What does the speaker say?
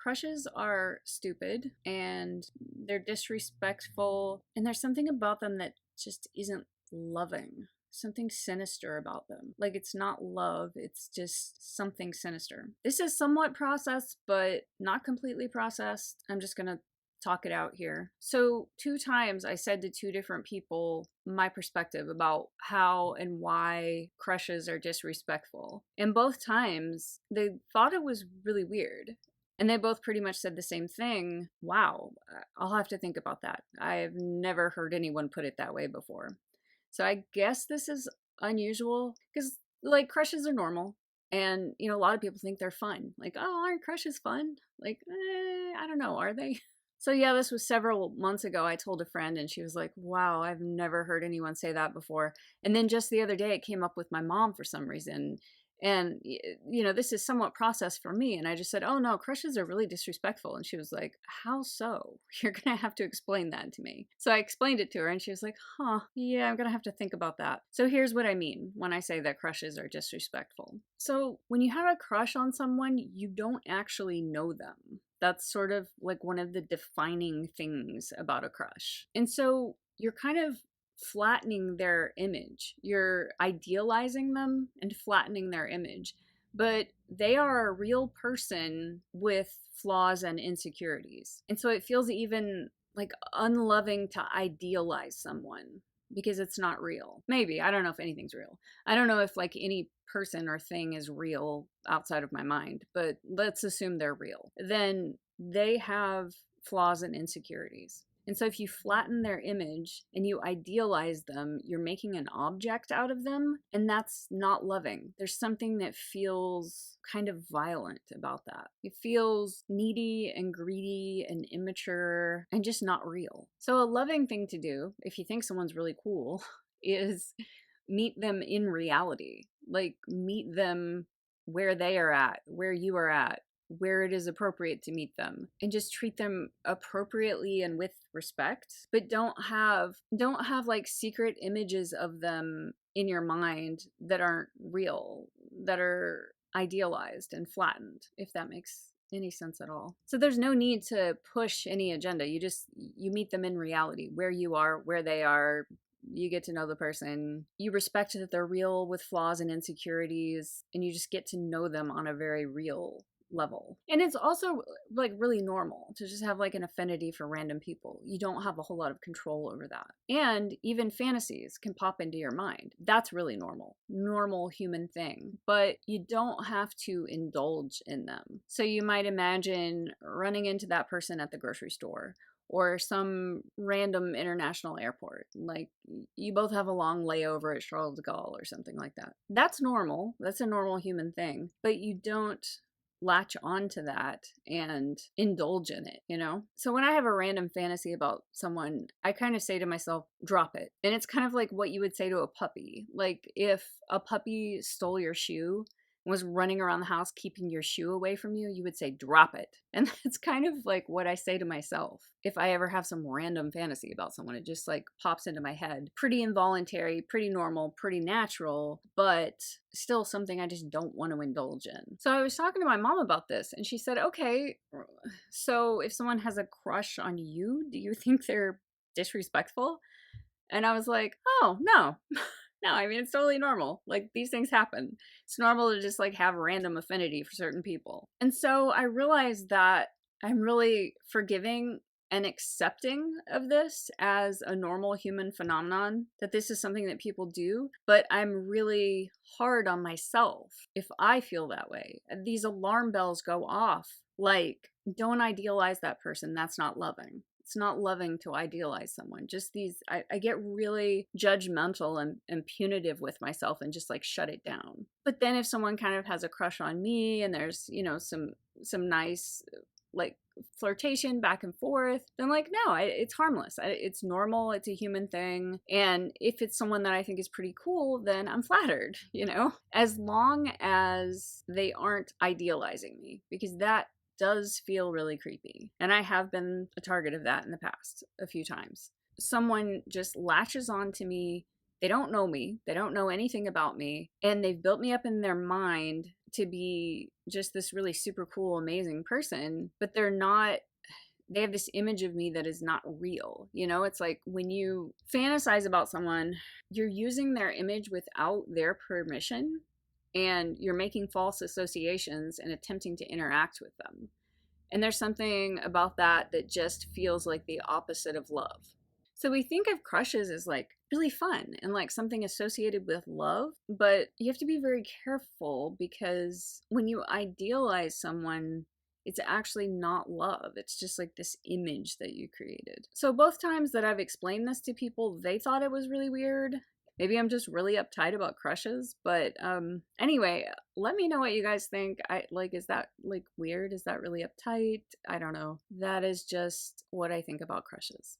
crushes are stupid and they're disrespectful, and there's something about them that just isn't loving. Something sinister about them. Like, it's not love, it's just something sinister. This is somewhat processed, but not completely processed. I'm just gonna talk it out here. So, 2 times I said to 2 different people my perspective about how and why crushes are disrespectful. And both times they thought it was really weird. And they both pretty much said the same thing. Wow, I'll have to think about that. I've never heard anyone put it that way before. So I guess this is unusual because, like, crushes are normal. And, a lot of people think they're fun. Like, oh, aren't crushes fun? Like, I don't know, are they? So, yeah, this was several months ago. I told a friend and she was like, wow, I've never heard anyone say that before. And then just the other day, it came up with my mom for some reason. And, this is somewhat processed for me. And I just said, oh, no, crushes are really disrespectful. And she was like, how so? You're going to have to explain that to me. So I explained it to her and she was like, huh, yeah, I'm going to have to think about that. So here's what I mean when I say that crushes are disrespectful. So when you have a crush on someone, you don't actually know them. That's sort of like one of the defining things about a crush. And so you're kind of flattening their image. You're idealizing them and flattening their image. But they are a real person with flaws and insecurities. And so it feels even like unloving to idealize someone because it's not real. Maybe. I don't know if anything's real. I don't know if like any person or thing is real outside of my mind, but let's assume they're real. Then they have flaws and insecurities. And so if you flatten their image and you idealize them, you're making an object out of them, and that's not loving. There's something that feels kind of violent about that. It feels needy and greedy and immature and just not real. So a loving thing to do, if you think someone's really cool, is meet them in reality. Like, meet them where they are at, where you are at, where it is appropriate to meet them, and just treat them appropriately and with respect. But don't have like secret images of them in your mind that aren't real, that are idealized and flattened, if that makes any sense at all. So there's no need to push any agenda. You meet them in reality, where you are, where they are. You get to know the person. You respect that they're real with flaws and insecurities, and you just get to know them on a very real level. And it's also like really normal to just have like an affinity for random people. You don't have a whole lot of control over that. And even fantasies can pop into your mind. That's really normal human thing. But you don't have to indulge in them. So you might imagine running into that person at the grocery store or some random international airport. Like, you both have a long layover at Charles de Gaulle or something like that. That's normal. That's a normal human thing. But you don't latch onto that and indulge in it, So when I have a random fantasy about someone, I kind of say to myself, drop it. And it's kind of like what you would say to a puppy. Like, if a puppy stole your shoe, was running around the house keeping your shoe away from you, you would say, drop it. And that's kind of like what I say to myself. If I ever have some random fantasy about someone, it just like pops into my head. Pretty involuntary, pretty normal, pretty natural, but still something I just don't want to indulge in. So I was talking to my mom about this and she said, okay, so if someone has a crush on you, do you think they're disrespectful? And I was like, oh, no. No, I mean, it's totally normal. Like, these things happen. It's normal to just like have random affinity for certain people. And so I realized that I'm really forgiving and accepting of this as a normal human phenomenon, that this is something that people do, but I'm really hard on myself if I feel that way. These alarm bells go off, like, don't idealize that person. That's not loving. It's not loving to idealize someone. Just I get really judgmental and punitive with myself and just like shut it down. But then if someone kind of has a crush on me and there's, some nice like flirtation back and forth, then like, no, it's harmless. It's normal. It's a human thing. And if it's someone that I think is pretty cool, then I'm flattered, as long as they aren't idealizing me, because that does feel really creepy. And I have been a target of that in the past a few times. Someone just latches on to me. They don't know me. They don't know anything about me. And they've built me up in their mind to be just this really super cool, amazing person, but they're not. They have this image of me that is not real. You know, it's like when you fantasize about someone, you're using their image without their permission, and you're making false associations and attempting to interact with them. And there's something about that that just feels like the opposite of love. So we think of crushes as like really fun and like something associated with love, but you have to be very careful because when you idealize someone, it's actually not love. It's just like this image that you created. So both times that I've explained this to people, they thought it was really weird. Maybe I'm just really uptight about crushes, but anyway, let me know what you guys think. Is that like weird? Is that really uptight? I don't know. That is just what I think about crushes.